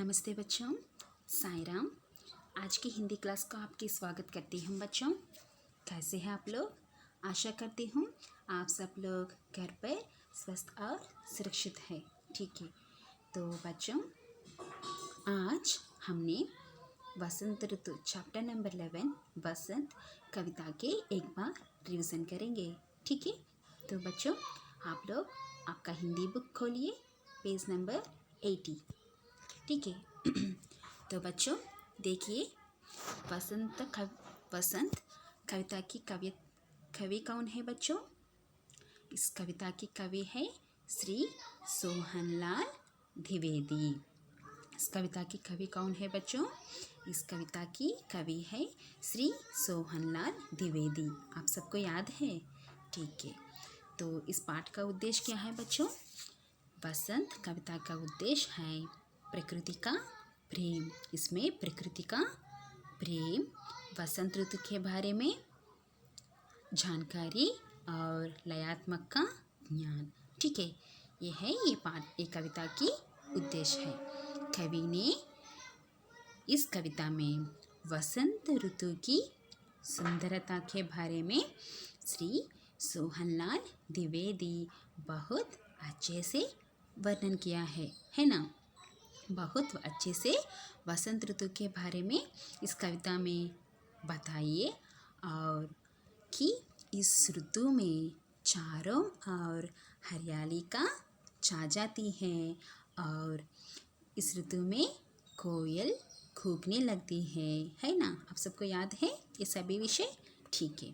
नमस्ते बच्चों, साईं राम। आज की हिंदी क्लास को आपकी स्वागत करती हूँ। बच्चों कैसे हैं आप लोग? आशा करती हूँ आप सब लोग घर पर स्वस्थ और सुरक्षित है। ठीक है, तो बच्चों आज हमने वसंत ऋतु चैप्टर नंबर 11 बसंत कविता के एक बार रिवीजन करेंगे। ठीक है, तो बच्चों आप लोग आपका हिंदी बुक खोलिए, पेज नंबर 80। ठीक है तो बच्चों देखिए, वसंत कविता की कवि कौन है बच्चों? इस कविता की कवि है श्री सोहनलाल द्विवेदी। इस कविता की कवि कौन है बच्चों? इस कविता की कवि है श्री सोहनलाल द्विवेदी। आप सबको याद है? ठीक है, तो इस पाठ का उद्देश्य क्या है बच्चों? बसंत कविता का उद्देश्य है प्रकृति का प्रेम। इसमें प्रकृति का प्रेम, वसंत ऋतु के बारे में जानकारी और लयात्मक का ज्ञान। ठीक है, ये है ये पाठ, ये कविता की उद्देश्य है। कवि ने इस कविता में वसंत ऋतु की सुंदरता के बारे में श्री सोहनलाल द्विवेदी बहुत अच्छे से वर्णन किया है ना? बहुत अच्छे से वसंत ऋतु के बारे में इस कविता में बताइए, और कि इस ऋतु में चारों और हरियाली का छा जाती है और इस ऋतु में कोयल कूकने लगती है ना? आप सबको याद है ये सभी विषय? ठीक है,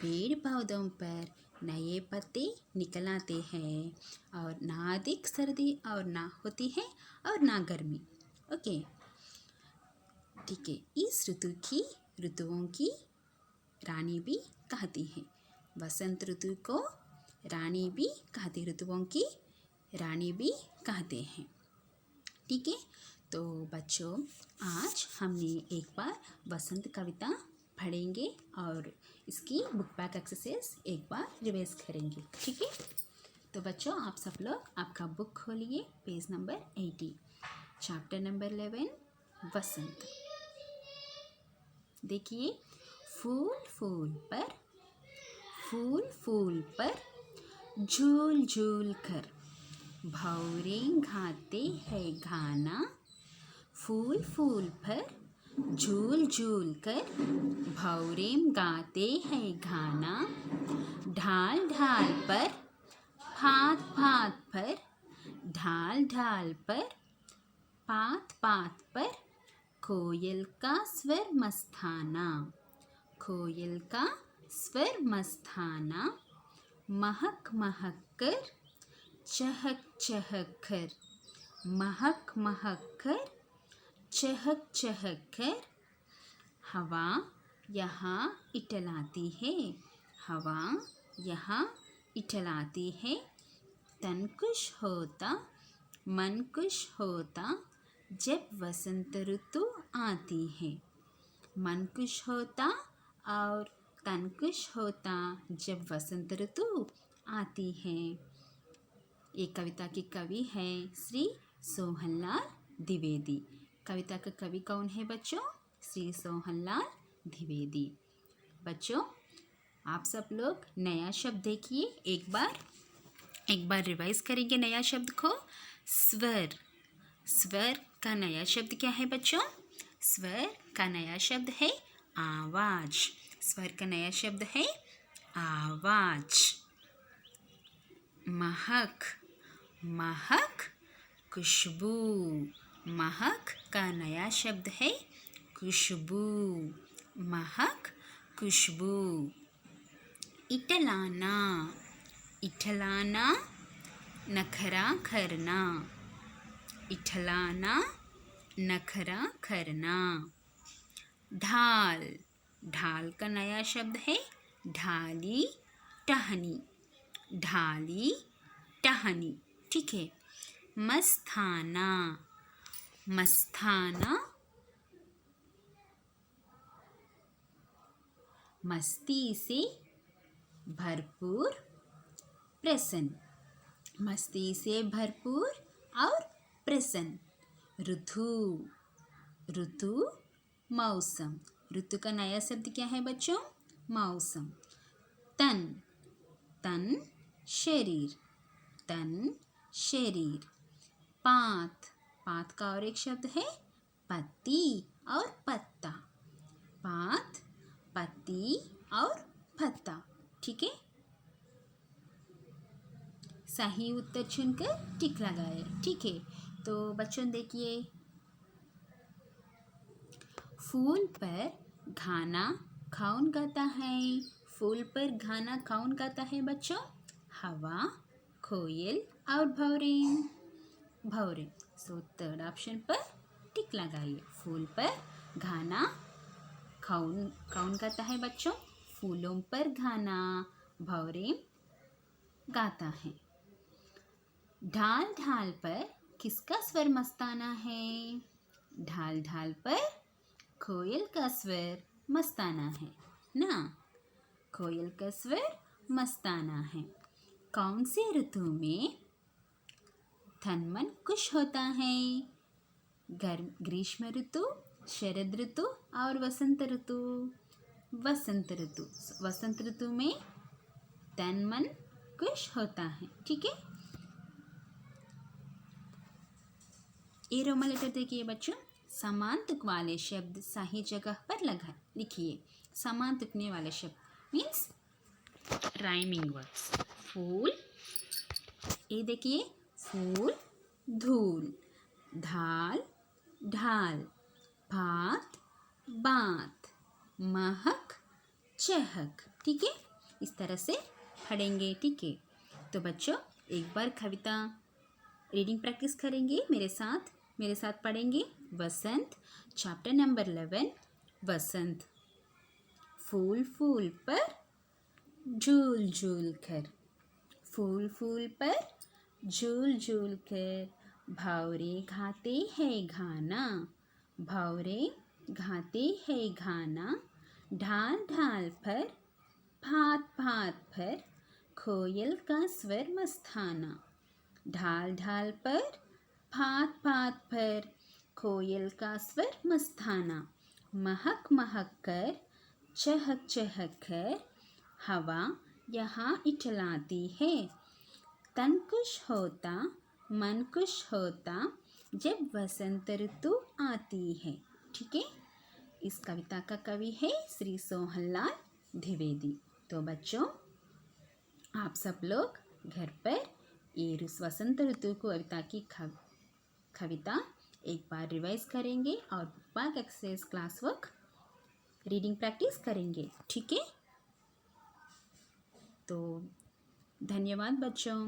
पेड़ पौधों पर नए पत्ते निकल आते हैं और ना अधिक सर्दी और ना होती है और ना गर्मी। ओके, ठीक है, इस ऋतुओं की रानी भी कहती है। वसंत ऋतु को रानी भी कहते, ऋतुओं की रानी भी कहते हैं। ठीक है, तो बच्चों आज हमने एक बार वसंत कविता पढ़ेंगे और इसकी बुक बैक एक्सरसाइज एक बार रिवाइज करेंगे। ठीक है, तो बच्चों आप सब लोग आपका बुक खोलिए, पेज नंबर 80, चैप्टर नंबर 11 बसंत। देखिए, फूल फूल पर झूल झूल कर भौरे गाते हैं गाना। फूल पर झूल झूल कर भौरे गाते हैं गाना। ढाल ढाल पर पात पर, ढाल ढाल पर पात पर कोयल का स्वर मस्ताना। कोयल का स्वर मस्ताना। महक महक कर चहक चहक कर, महक महक कर चहक चहक कर हवा यहाँ इठलाती है। हवा यहाँ इठलाती है। तन खुश होता मन खुश होता जब वसंत ऋतु आती है। मन खुश होता और तन खुश होता जब वसंत ऋतु आती है। ये कविता की कवि है श्री सोहनलाल द्विवेदी। कविता का कवि कौन है बच्चों? श्री सोहनलाल द्विवेदी। बच्चों आप सब लोग नया शब्द देखिए, एक बार रिवाइज करेंगे नया शब्द को। स्वर का नया शब्द क्या है बच्चों? स्वर का नया शब्द है आवाज। स्वर का नया शब्द है आवाज। महक खुशबू। महक का नया शब्द है खुशबू। महक खुशबू। इठलाना नखरा करना। इठलाना नखरा करना। ढाल का नया शब्द है ढाली टहनी। ढाली टहनी। ठीक है, मस्ताना मस्ती से भरपूर प्रसन्न। मस्ती से भरपूर और प्रसन्न। ऋतु, ऋतु मौसम। ऋतु का नया शब्द क्या है बच्चों? मौसम। तन, तन शरीर, तन शरीर। पात, पात का और एक शब्द है पत्ती और पत्ता। पात, पत्ती और पत्ता। ठीक है, सही उत्तर चुनकर टिक लगाए। ठीक है, तो बच्चों देखिए, फूल पर गाना कौन गाता है? फूल पर गाना कौन गाता है बच्चों? हवा, कोयल और भौरे। भौरे। सो थर्ड ऑप्शन पर टिक लगाइए। फूल पर गाना कौन कौन गाता है बच्चों? फूलों पर गाना भौरे गाता है। ढाल ढाल पर किसका स्वर मस्ताना है? ढाल ढाल पर कोयल का स्वर मस्ताना है ना। कोयल का स्वर मस्ताना है। कौन सी ऋतु में तन मन खुश होता है? ग्रीष्म ऋतु, शरद ऋतु और वसंत ऋतु। वसंत ऋतु, वसंत ऋतु में तन मन खुश होता है। ठीक है, ये रोमन लेटर देखिए बच्चों। समान तुक वाले शब्द सही जगह पर लगा लिखिए। समान तुकने वाले शब्द मीन्स राइमिंग वर्ड्स। फूल, ये देखिए, फूल, धूल। ढाल, ढाल। बात, बात। महक, चहक। ठीक है, इस तरह से पढ़ेंगे। ठीक है, तो बच्चों एक बार कविता रीडिंग प्रैक्टिस करेंगे मेरे साथ पढ़ेंगे। वसंत, चैप्टर नंबर 11। वसंत। फूल फूल पर झूल झूल कर, फूल फूल पर झूल झूल कर। भौरे गाते हैं गाना, भौरे गाते हैं गाना। ढाल ढाल पर, भात भात पर, कोयल का स्वर मस्ताना। ढाल ढाल पर, भात भात पर, कोयल का स्वर मस्ताना। महक महक कर, चहक चहक कर, हवा यहाँ इठलाती है। तन खुश होता, मन खुश होता, जब वसंत ऋतु आती है। ठीक है, इस कविता का कवि है श्री सोहनलाल द्विवेदी। तो बच्चों आप सब लोग घर पर ये वसंत ऋतु को कविता की कविता एक बार रिवाइज करेंगे और back exercise class work reading practice करेंगे। ठीक है, तो धन्यवाद बच्चों।